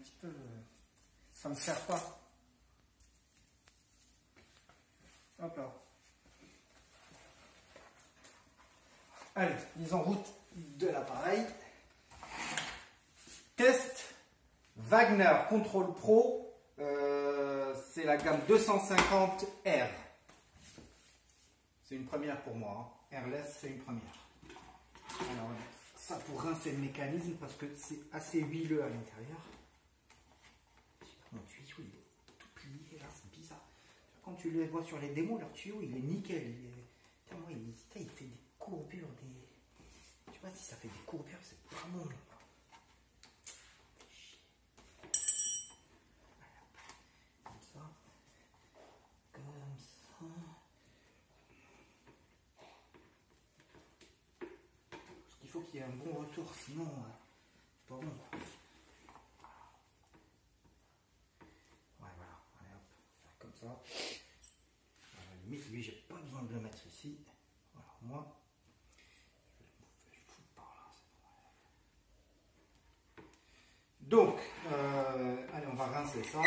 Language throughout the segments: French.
petit peu, ça me sert pas. Hop là. Allez, mise en route de l'appareil. Test Wagner Control Pro. C'est la gamme 250R. C'est une première pour moi. Hein. Airless, c'est une première. Alors, ça pour rincer le mécanisme parce que c'est assez huileux à l'intérieur. Mon tuyau, il est tout plié là, c'est bizarre. Quand tu le vois sur les démos, leur tuyau, il est nickel. Il fait des courbures, tu vois, si ça fait des courbures, c'est pas bon. Comme ça. Parce qu'il faut qu'il y ait un bon retour, sinon, c'est pas bon. Ouais, voilà. Allez, hop, faire comme ça. À la limite, lui, j'ai pas besoin de le mettre ici. Voilà, moi, je vais le foutre par là. Donc, allez, on va rincer ça.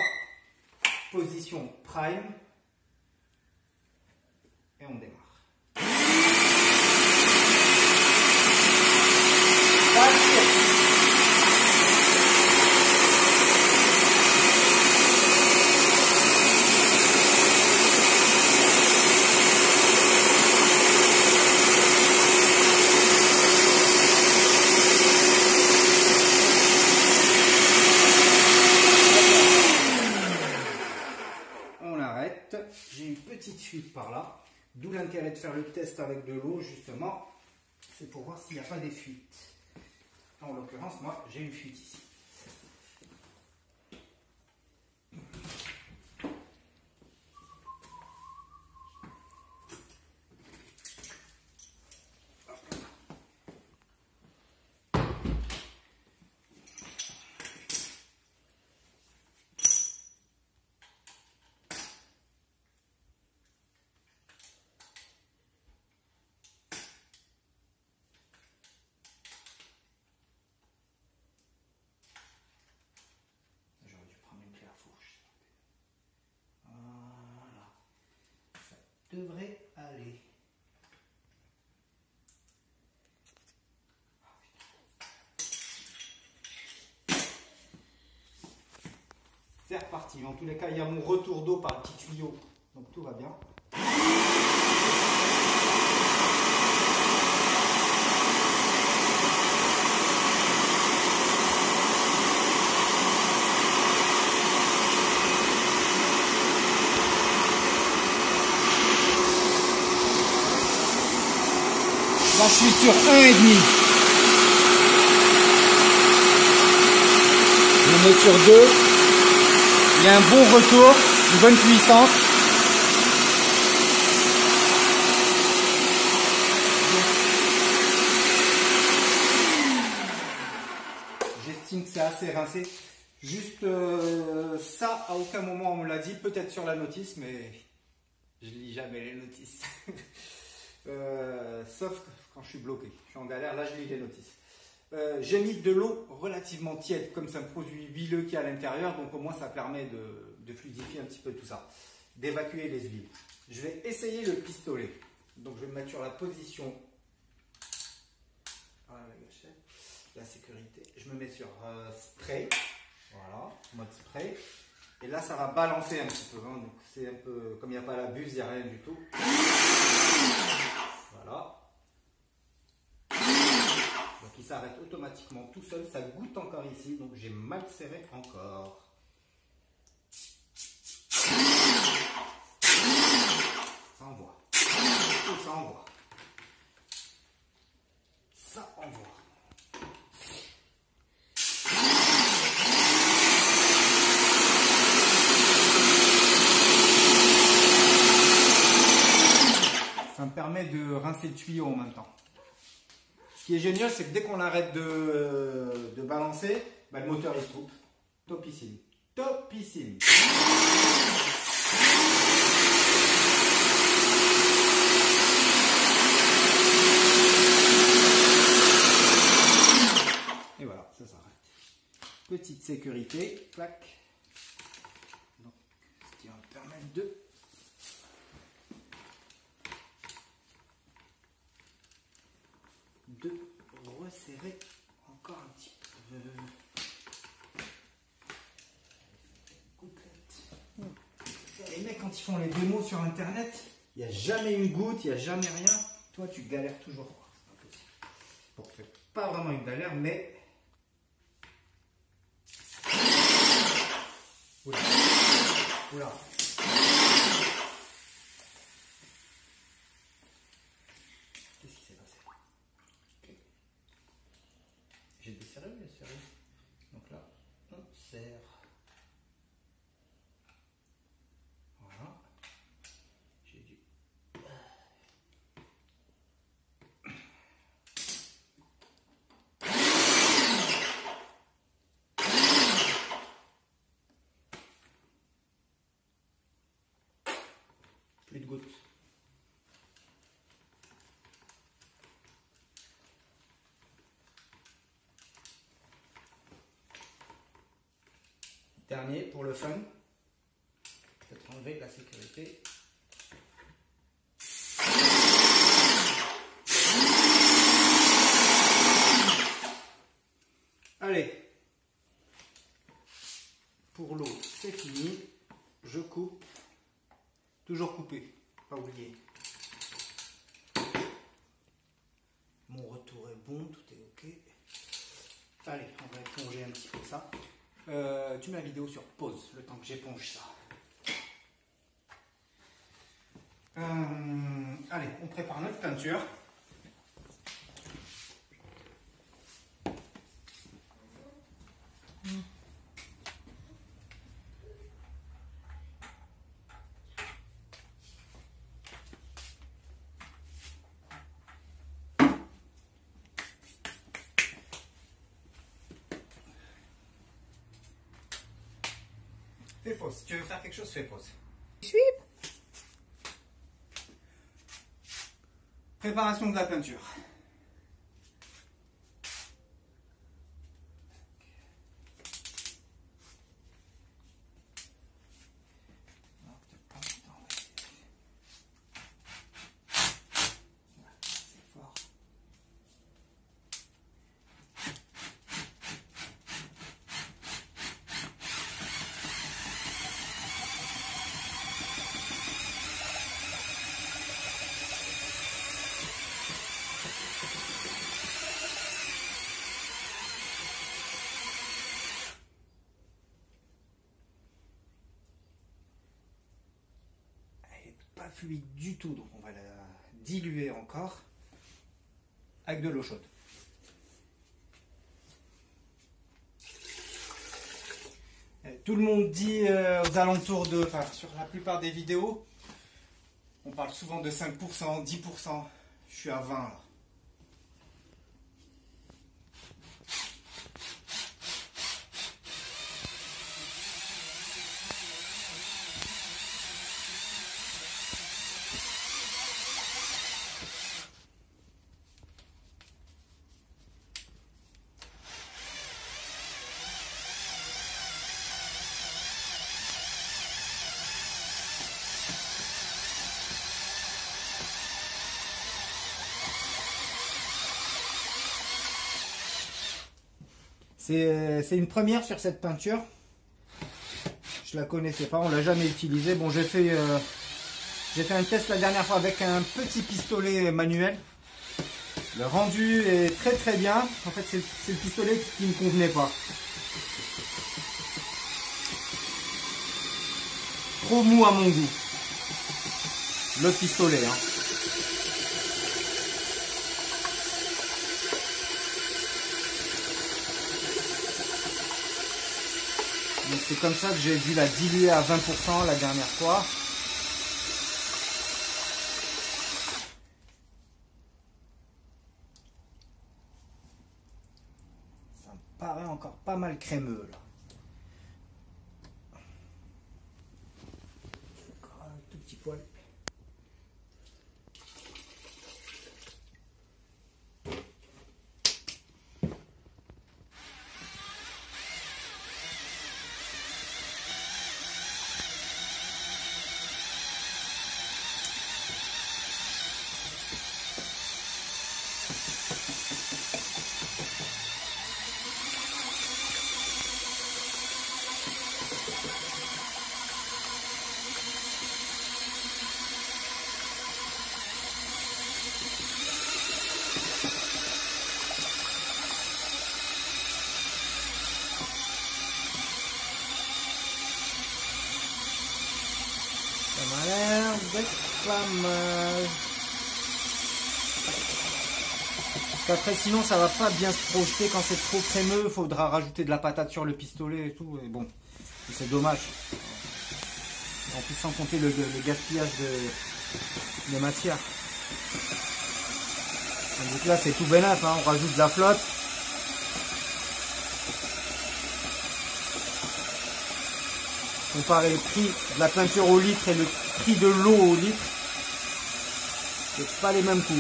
Position prime. Et on démarre. J'ai une petite fuite par là, d'où l'intérêt de faire le test avec de l'eau justement, c'est pour voir s'il n'y a pas des fuites. En l'occurrence, moi j'ai une fuite ici. Devrait aller. C'est reparti. En tous les cas, il y a mon retour d'eau par le petit tuyau, donc tout va bien. Là, je suis sur 1,5. Je me mets sur 2. Il y a un bon retour, une bonne puissance. J'estime que c'est assez rincé. Juste ça, à aucun moment on me l'a dit. Peut-être sur la notice, mais je lis jamais les notices. Sauf quand je suis bloqué, je suis en galère, là je lis les notices. J'ai mis de l'eau relativement tiède, comme c'est un produit huileux qui est à l'intérieur, donc au moins ça permet de fluidifier un petit peu tout ça, d'évacuer les huiles. Je vais essayer le pistolet, donc je vais me mettre sur la position, voilà la gâchette, la sécurité, je me mets sur spray, voilà, mode spray, et là ça va balancer un petit peu, hein, donc c'est un peu, comme il n'y a pas la buse, il n'y a rien du tout. Voilà. Donc il s'arrête automatiquement tout seul, ça goûte encore ici, donc j'ai mal serré encore. Ça envoie. Ça envoie. Ça envoie. Ça me permet de rincer le tuyau en même temps. Ce qui est génial, c'est que dès qu'on arrête de balancer, bah, le moteur il se coupe. Topissime. Topissime. Et voilà. petite sécurité. Clac. Donc, ce qui va me permettre de resserrer encore un petit peu. Les mecs, quand ils font les démos sur internet, il n'y a jamais une goutte, il n'y a jamais rien. Toi, tu galères toujours. Bon, c'est pas vraiment une galère, mais. Oula. Oula. Qu'est-ce qui s'est passé? Okay. J'ai desserré ou desserré? Donc là, on serre. Voilà. J'ai dû. Plus de gouttes. Dernier pour le fun. Peut-être enlever la sécurité. Allez. Pour l'eau, c'est fini. Je coupe. Toujours coupé, pas oublier. Mon retour est bon, tout est ok. Allez, on va éponger un petit peu ça. Tu mets la vidéo sur pause, le temps que j'éponge ça. Allez, on prépare notre peinture. Fais pause. Si tu veux faire quelque chose, fais pause. Préparation de la peinture. Pas fluide du tout, donc on va la diluer encore avec de l'eau chaude. Tout le monde dit aux alentours de, enfin sur la plupart des vidéos, on parle souvent de 5%, 10%, je suis à 20 là. C'est une première sur cette peinture. Je la connaissais pas, on l'a jamais utilisée. Bon, j'ai fait un test la dernière fois avec un petit pistolet manuel. Le rendu est très très bien. En fait, c'est le pistolet qui ne me convenait pas. Trop mou à mon goût. L'autre pistolet, hein. Donc c'est comme ça que j'ai dû la diluer à 20% la dernière fois. Ça me paraît encore pas mal crémeux là. Encore un tout petit poil. pas mal. Parce qu'après, sinon, ça va pas bien se projeter. Quand c'est trop crémeux, il faudra rajouter de la patate sur le pistolet et tout. Et bon, c'est dommage. En plus, sans compter le gaspillage de matière. Donc là, c'est tout bénef, hein. On rajoute de la flotte. Comparer le prix de la peinture au litre et le prix de l'eau au litre, c'est pas les mêmes coûts.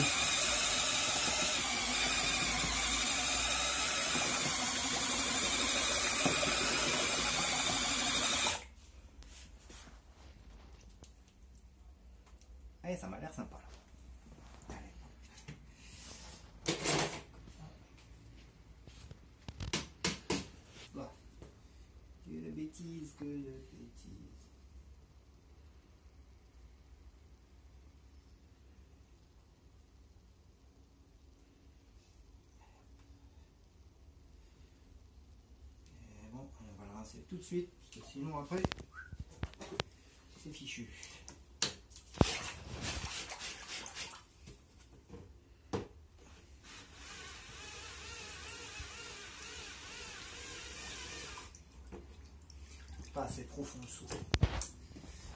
Allez, ça m'a l'air sympa là. Bon. Que de bêtises, que de bêtises. Et bon, on va le rincer tout de suite, parce que sinon après, c'est fichu. Pas assez profond le saut.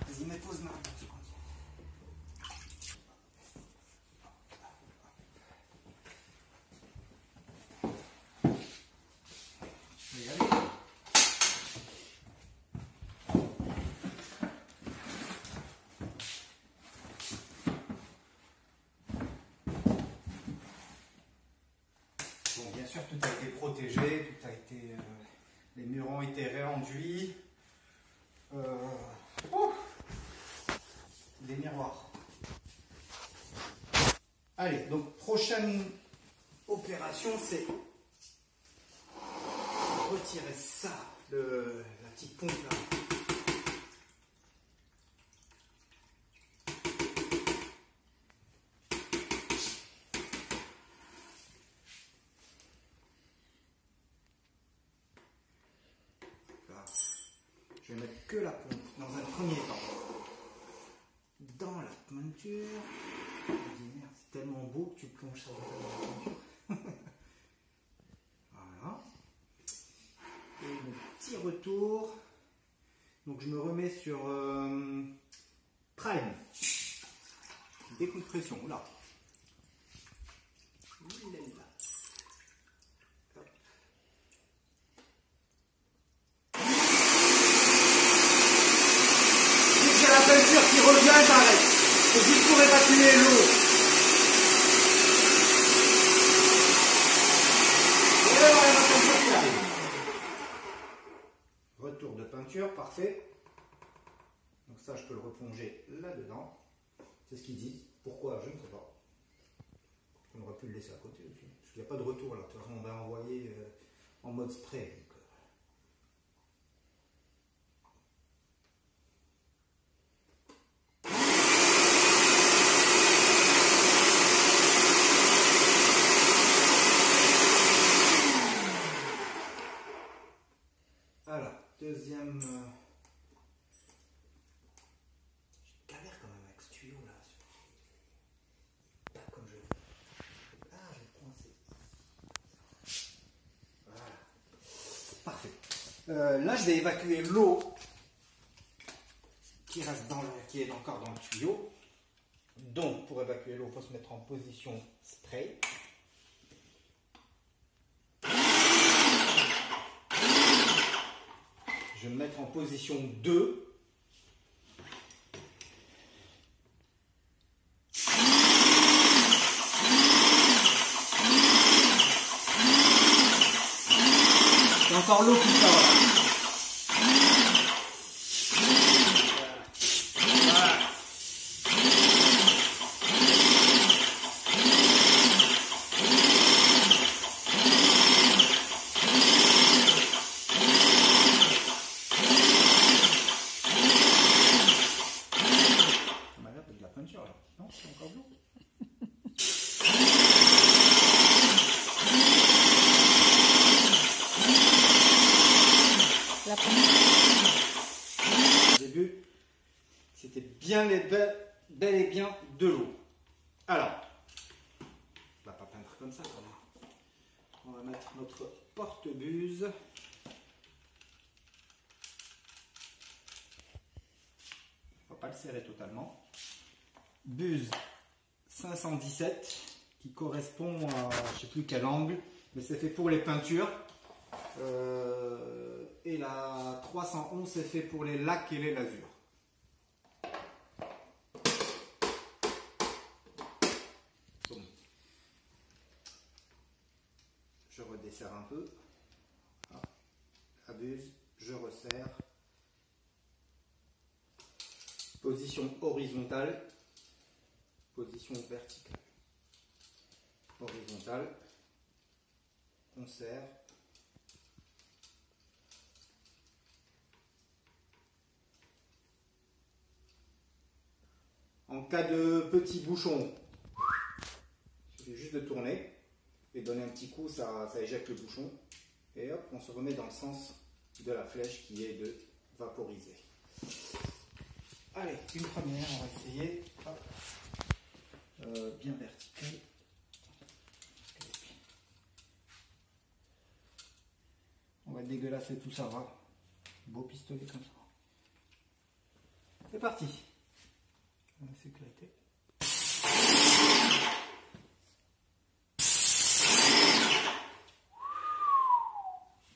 Vas-y, mets pause Marie. Je vais y aller. Bon, bien sûr, tout a été protégé, tout a été, les murs ont été réenduits. Des miroirs. Allez, donc prochaine opération, c'est retirer ça, la petite pompe là. Je vais mettre que la pompe dans un premier temps. Dans la peinture. C'est tellement beau que tu plonges ça dans la peinture. Voilà. Et mon petit retour. Donc je me remets sur Prime. Décompression. Oula. La peinture qui revient, t'arrêtes. C'est juste pour évacuer l'eau. Et voilà la peinture qui arrive. Retour de peinture, parfait. Donc ça, je peux le replonger là-dedans. C'est ce qu'ils disent. Pourquoi? Je ne sais pas. On aurait pu le laisser à côté aussi. Parce qu'il n'y a pas de retour là. De toute façon, on va envoyer en mode spray. Deuxième. Je galère quand même avec ce tuyau là. Pas comme je veux. Ah, je vais coincer. Voilà. Parfait. Là, je vais évacuer l'eau qui reste qui est encore dans le tuyau. Donc, pour évacuer l'eau, il faut se mettre en position spray. Je vais me mettre en position 2. C'est encore l'eau qui sort. bel et bien de l'eau. Alors, on va pas peindre comme ça quand même. On va mettre notre porte-buse. On va pas le serrer totalement. Buse 517 qui correspond à je sais plus quel angle, mais c'est fait pour les peintures. Et la 311 c'est fait pour les lacs et les lasures. Bon. Je redesserre un peu. Abuse, je resserre. Position horizontale, position verticale. Horizontale, on serre. En cas de petit bouchon, il suffit juste de tourner et donner un petit coup, ça éjecte le bouchon. Et hop, on se remet dans le sens de la flèche qui est de vaporiser. Allez, une première, on va essayer. Bien vertical. On va dégueulasser tout ça, va. Beau pistolet comme ça. C'est parti. La sécurité.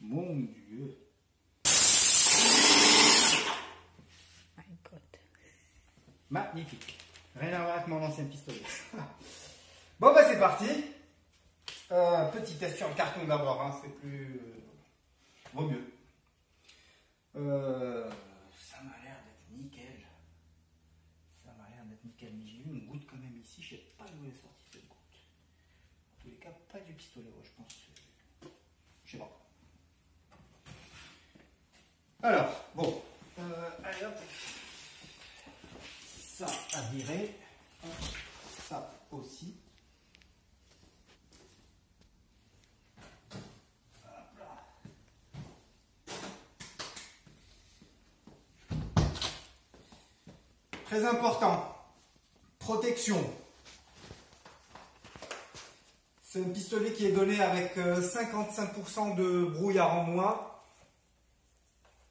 Mon Dieu. My God. Magnifique. Rien à voir avec mon ancien pistolet. Bon bah c'est parti. Petit test sur le carton d'abord, hein, c'est plus... vaut mieux. Ça m'a l'air d'être nickel. Ça m'a l'air d'être nickel. Mais j'ai eu une goutte quand même ici. Je sais pas d'où elle est sortie cette goutte. En tous les cas, pas du pistolet, ouais, je pense. Je sais pas. Alors, bon. Allez hop. Ça à virer. Ça aussi. Très important, protection. C'est un pistolet qui est donné avec 55% de brouillard en moins.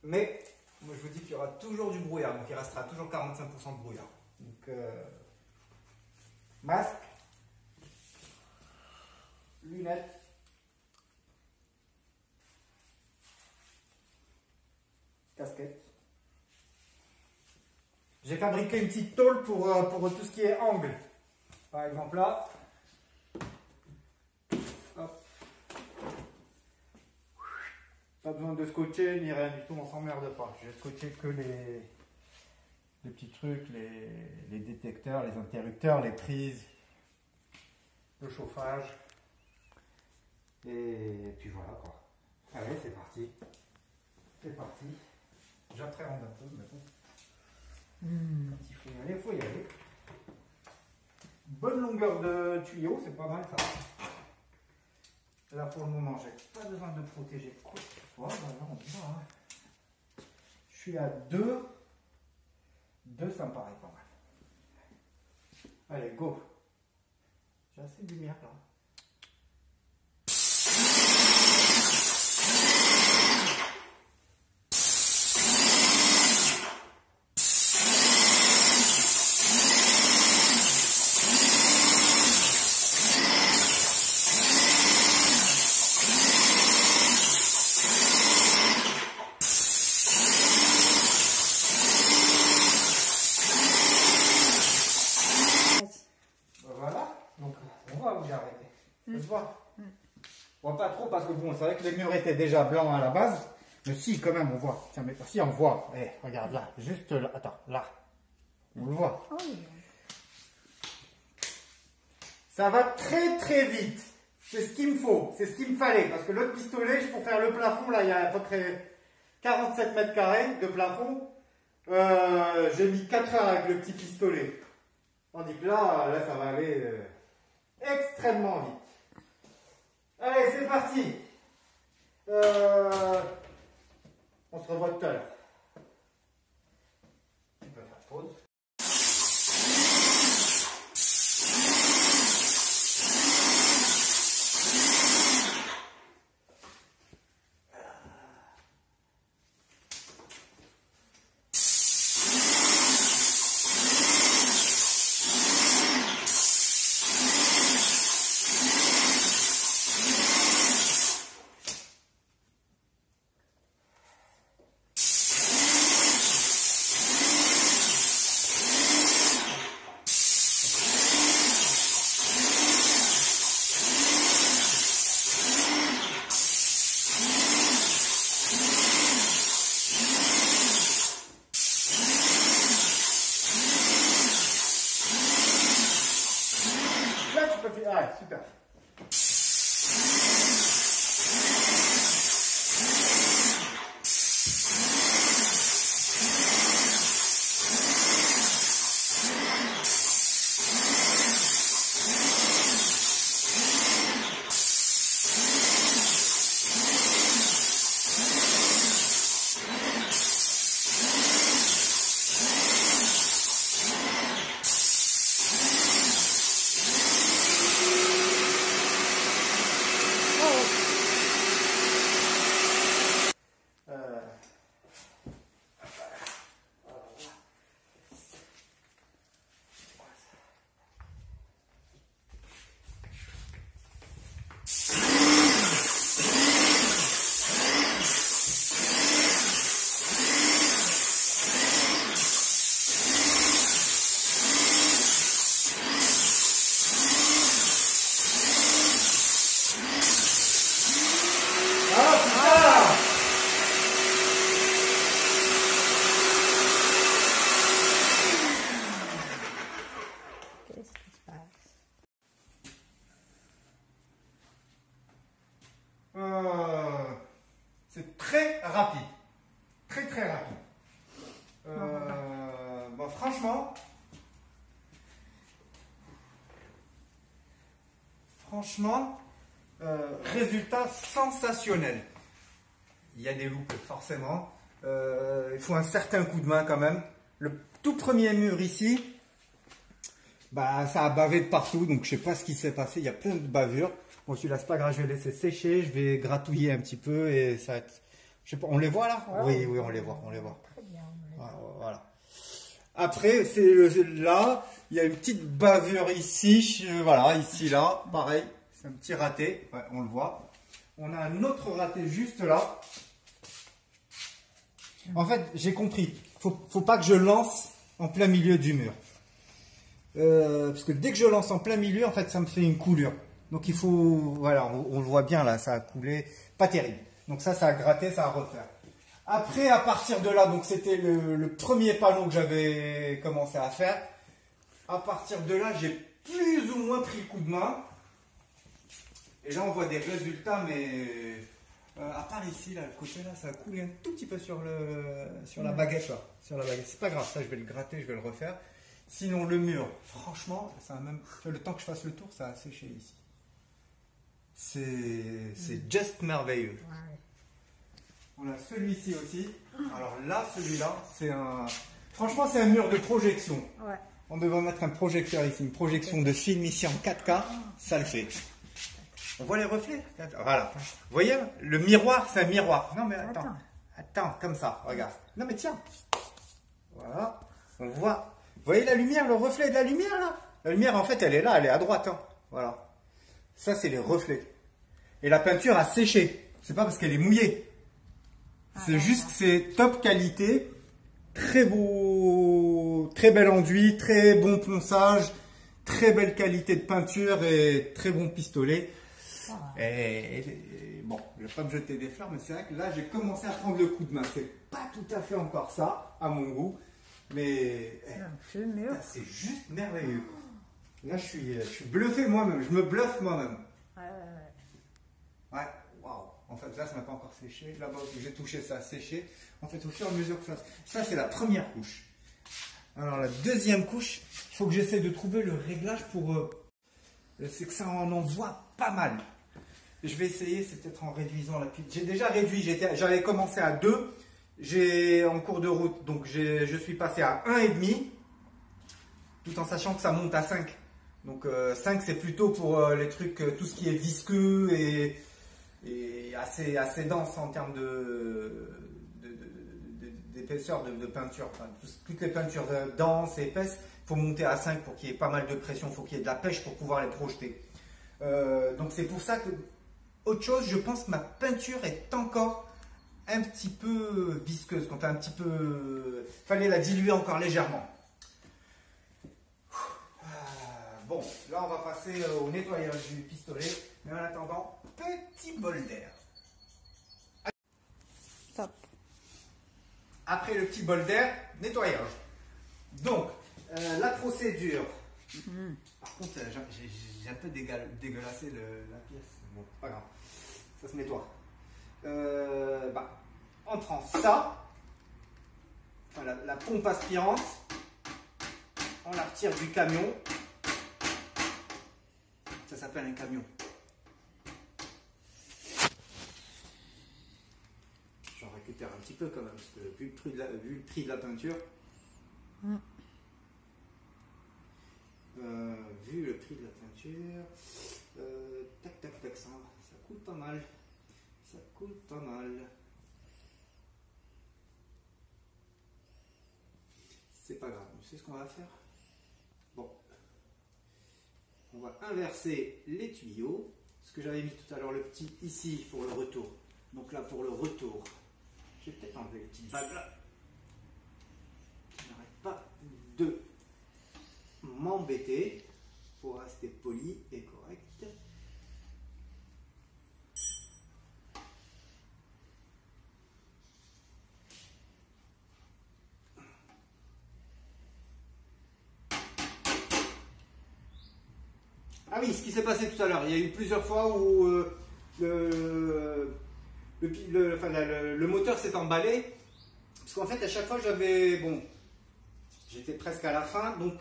Mais moi je vous dis qu'il y aura toujours du brouillard, donc il restera toujours 45% de brouillard. Donc masque, lunettes, casquette. J'ai fabriqué une petite tôle pour tout ce qui est angle. Par exemple là. Hop. Pas besoin de scotcher ni rien du tout, on s'emmerde pas. J'ai scotché que les petits trucs, les détecteurs, les interrupteurs, les prises, le chauffage. Et puis voilà quoi. Allez, c'est parti. C'est parti. J'appréhende un peu, mais bon. Quand il faut y aller, il faut y aller. Bonne longueur de tuyau, c'est pas mal ça. Là pour le moment, j'ai pas besoin de protéger quoi que ce soit. Là, on va, hein. Je suis à 2. 2, ça me paraît pas mal. Allez, go. J'ai assez de lumière là. On voit pas trop parce que bon, c'est vrai que les murs étaient déjà blancs à la base. Mais si, quand même, on voit. Tiens, mais si, on voit. Eh, regarde là, juste là. Attends, là. On le voit. Oh, oui. Ça va très très vite. C'est ce qu'il me faut. C'est ce qu'il me fallait. Parce que l'autre pistolet, pour faire le plafond, là, il y a à peu près 47 mètres carrés de plafond. J'ai mis 4 heures avec le petit pistolet. Tandis que là, ça va aller extrêmement vite. Allez, c'est parti. On se revoit tout à l'heure. On peut faire pause. Continue. Ah, super. Qu'est-ce qui se passe? C'est très rapide. Très très rapide. Bon, franchement, résultat sensationnel. Il y a des loupes forcément. Il faut un certain coup de main quand même. Le tout premier mur ici, bah, ça a bavé de partout, donc je sais pas ce qui s'est passé. Il y a plein de bavures. Bon, celui-là, c'est pas grave, je vais laisser sécher, je vais gratouiller un petit peu et ça va être... Je sais pas, on les voit là? Oui, oui, on les voit, on les voit. Très bien. Voilà. Après, là, il y a une petite bavure ici, voilà, ici, là, pareil, c'est un petit raté, ouais, on le voit. On a un autre raté juste là. En fait, j'ai compris, faut pas que je lance en plein milieu du mur. Parce que dès que je lance en plein milieu, en fait, ça me fait une coulure. Donc il faut, voilà, on le voit bien là, ça a coulé, pas terrible. Donc ça a gratté, ça a refaire. Après, à partir de là, donc c'était le premier panneau que j'avais commencé à faire. À partir de là, j'ai plus ou moins pris le coup de main. Et là, on voit des résultats, mais à part ici, là, le côté là, ça a coulé un tout petit peu sur la baguette là. Sur la baguette. C'est pas grave, ça, je vais le gratter, je vais le refaire. Sinon, le mur, franchement, ça a même, le temps que je fasse le tour, ça a séché ici. C'est juste merveilleux. Ouais. On a celui-ci aussi. Alors là, celui-là, c'est un... Franchement, c'est un mur de projection. Ouais. On devrait mettre un projecteur ici, une projection de film ici en 4K, ça le fait. On voit les reflets. Voilà. Vous voyez, le miroir, c'est un miroir. Non mais attends, comme ça, regarde. Non mais tiens. Voilà. On voit. Vous voyez la lumière, le reflet de la lumière là? La lumière, en fait, elle est là, elle est à droite. Hein. Voilà. Ça, c'est les reflets. Et la peinture a séché. C'est pas parce qu'elle est mouillée. C'est juste que c'est top qualité. Très beau, très bel enduit, très bon ponçage, très belle qualité de peinture et très bon pistolet. Et bon, je ne vais pas me jeter des fleurs, mais c'est vrai que là, j'ai commencé à prendre le coup de main. C'est pas tout à fait encore ça, à mon goût. Mais c'est juste merveilleux. Là, je suis bluffé moi-même. Je me bluffe moi-même. Ouais, waouh. En fait, là, ça n'a pas encore séché. Là-bas, j'ai touché, ça a séché. En fait, au fur et à mesure que ça, c'est la première couche. Alors, la deuxième couche, il faut que j'essaie de trouver le réglage pour... c'est que ça en envoie pas mal. Je vais essayer, c'est peut-être en réduisant la pile. J'ai déjà réduit, j'avais commencé à 2. J'ai en cours de route, donc je suis passé à 1,5. Tout en sachant que ça monte à 5. Donc 5, c'est plutôt pour les trucs, tout ce qui est visqueux et assez dense en termes d'épaisseur de peinture. Enfin, toutes les peintures denses et épaisses, il faut monter à 5 pour qu'il y ait pas mal de pression, il faut qu'il y ait de la pêche pour pouvoir les projeter. Donc c'est pour ça que, autre chose, je pense que ma peinture est encore un petit peu visqueuse, enfin un petit peu, fallait la diluer encore légèrement. Bon, là on va passer au nettoyage du pistolet, mais en attendant, petit bol d'air. Top. Après le petit bol d'air, nettoyage. Donc, la procédure, Par contre, j'ai un peu dégueulassé la pièce. Bon, pas grave. Ça se nettoie. On prend ça. Enfin, la pompe aspirante. On la retire du camion. Ça s'appelle un camion. J'en récupère un petit peu quand même, parce que vu le prix de la peinture, vu le prix de la peinture, tac tac tac, ça coûte pas mal. Ça coûte pas mal. C'est pas grave, vous savez ce qu'on va faire? Bon, on va inverser les tuyaux. Ce que j'avais mis tout à l'heure, le petit ici pour le retour. Donc là, pour le retour, je vais peut-être enlever les petites vagues là. Je n'arrête pas de m'embêter pour rester poli et correct. Ah oui, ce qui s'est passé tout à l'heure, il y a eu plusieurs fois où le moteur s'est emballé. Parce qu'en fait, à chaque fois, j'étais presque à la fin, donc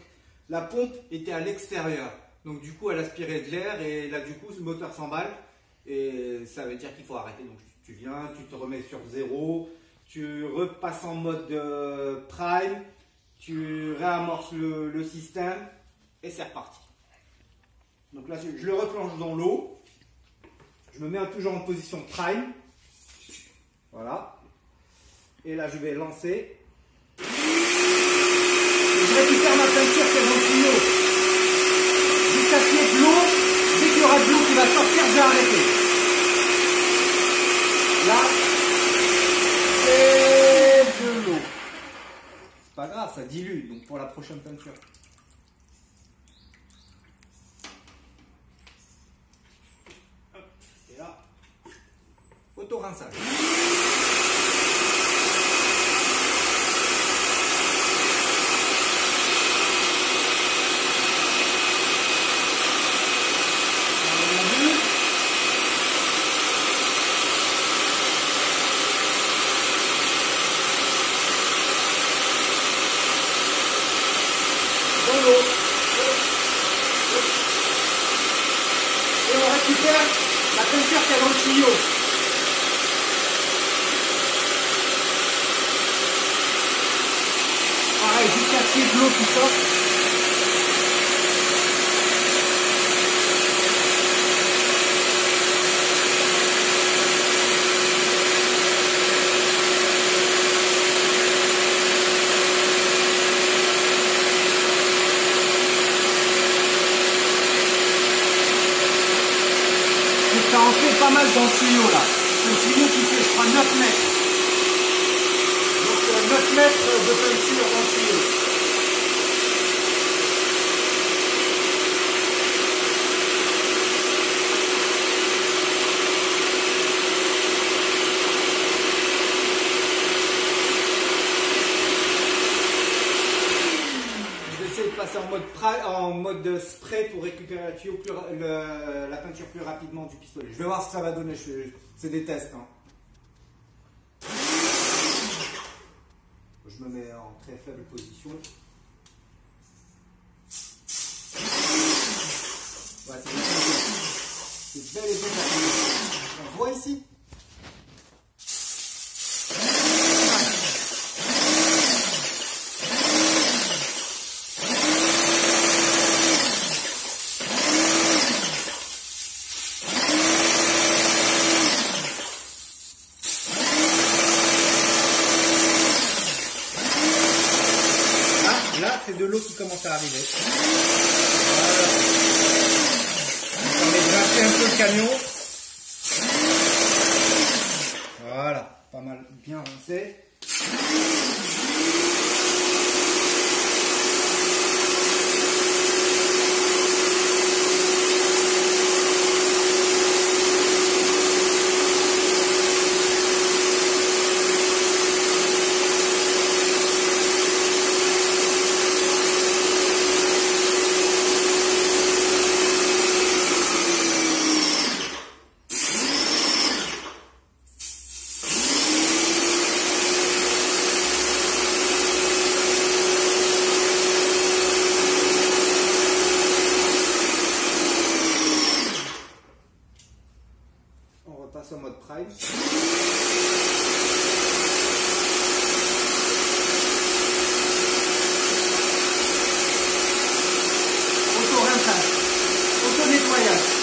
la pompe était à l'extérieur. Donc du coup, elle aspirait de l'air et là, du coup, le moteur s'emballe. Et ça veut dire qu'il faut arrêter. Donc tu viens, tu te remets sur 0, tu repasses en mode prime, tu réamorces le système et c'est reparti. Donc là, je le replonge dans l'eau. Je me mets toujours en position prime. Voilà. Et là, je vais lancer. Et je récupère ma peinture qui est dans le tuyau. Jusqu'à ce qu'il y ait de l'eau. Dès qu'il y aura de l'eau qui va sortir, je vais arrêter. Là, c'est de l'eau. C'est pas grave, ça dilue. Donc pour la prochaine peinture. Et là, auto-rinçage. Et on récupère la peinture qu'il y a dans le tuyau. Pareil, jusqu'à ce qu'il y ait de l'eau qui sort. Ça en fait pas mal dans le tuyau là. C'est un tuyau qui fait, je crois, 9 mètres. Donc 9 mètres de peinture dans le tuyau. Je vais essayer de passer en mode spray pour récupérer la peinture plus rapidement du pistolet. Je vais voir ce que ça va donner. C'est des tests. Hein. Je me mets en très faible position. Ouais, c'est bel et bien. On voit ici. Là, c'est de l'eau qui commence à arriver. Voilà. On va grincer un peu le camion. Voilà, pas mal, bien rincé. passe en mode prime. Auto-rinçage, auto-nettoyage.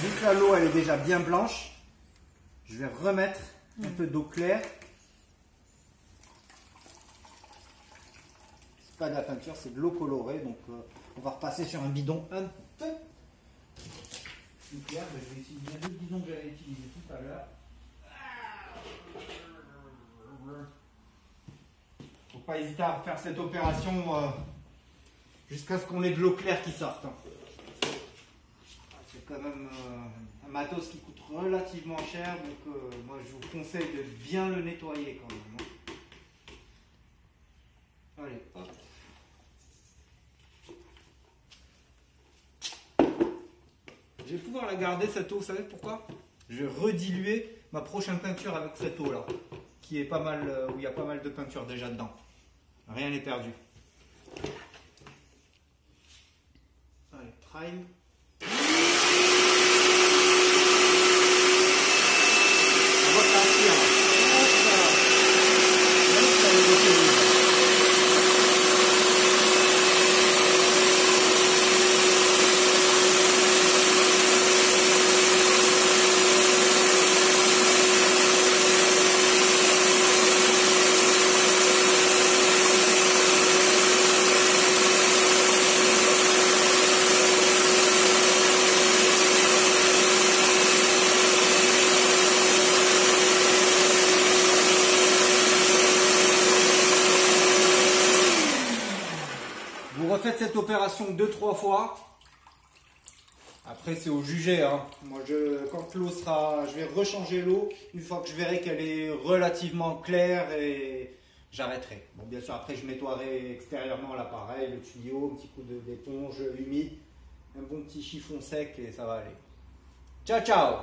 Vu que là l'eau elle est déjà bien blanche, je vais remettre un peu d'eau claire. C'est pas de la peinture, c'est de l'eau colorée, donc on va repasser sur un bidon un peu plus clair. Je vais utiliser le bidon que j'avais utilisé tout à l'heure. Faut pas hésiter à faire cette opération jusqu'à ce qu'on ait de l'eau claire qui sorte. C'est quand même un matos qui coûte relativement cher, donc moi je vous conseille de bien le nettoyer quand même. Allez, hop. Je vais pouvoir la garder cette eau, vous savez pourquoi? Je vais rediluer ma prochaine peinture avec cette eau là, qui est pas mal, où il y a pas mal de peinture déjà dedans. Rien n'est perdu. Allez, prime. On va partir. Refaites cette opération 2-3 fois. Après c'est au jugé. Hein. Moi quand l'eau sera, je vais rechanger l'eau une fois que je verrai qu'elle est relativement claire et j'arrêterai. Bon bien sûr après je nettoierai extérieurement l'appareil, le tuyau, un petit coup d'éponge humide, un bon petit chiffon sec et ça va aller. Ciao ciao.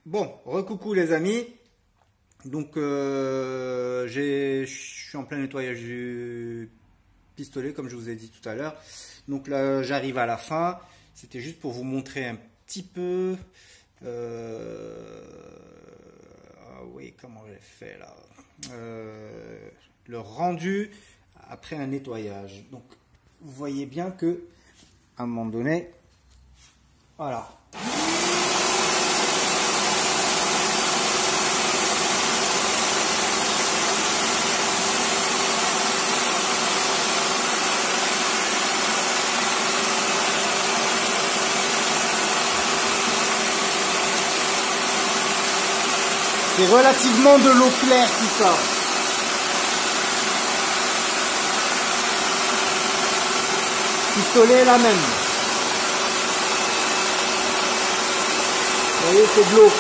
Bon, recoucou les amis. Donc je suis en plein nettoyage du pistolet comme je vous ai dit tout à l'heure. Donc là j'arrive à la fin. C'était juste pour vous montrer un petit peu oui comment j'ai fait là le rendu après un nettoyage. Donc vous voyez bien que à un moment donné voilà. C'est relativement de l'eau claire qui sort. Pistolet est la même. Vous voyez, c'est de l'eau.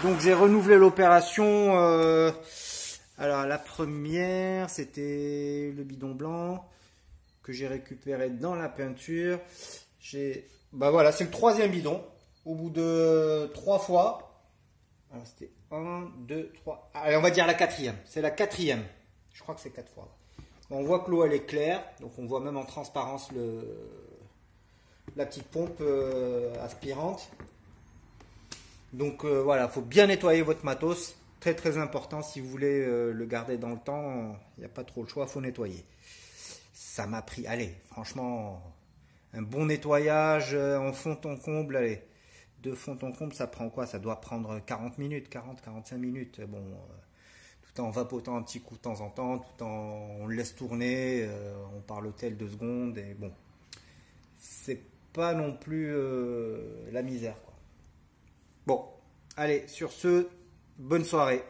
Donc j'ai renouvelé l'opération. Alors la première c'était le bidon blanc que j'ai récupéré dans la peinture. Bah voilà, c'est le troisième bidon. Au bout de 3 fois. Alors c'était 1, 2, 3. Allez, on va dire la quatrième. C'est la quatrième. Je crois que c'est 4 fois. On voit que l'eau elle est claire. Donc on voit même en transparence la petite pompe aspirante. Donc voilà, il faut bien nettoyer votre matos. Très très important, si vous voulez le garder dans le temps, il n'y a pas trop le choix, il faut nettoyer. Ça m'a pris, allez, franchement, un bon nettoyage en fond en comble, allez, de fond en comble, ça prend quoi? Ça doit prendre 40 minutes, 40-45 minutes. Bon, tout en vapotant un petit coup de temps en temps, tout en on le laisse tourner, on parle hôtel 2 secondes, et bon, c'est pas non plus la misère, quoi. Bon, allez, sur ce, Bonne soirée.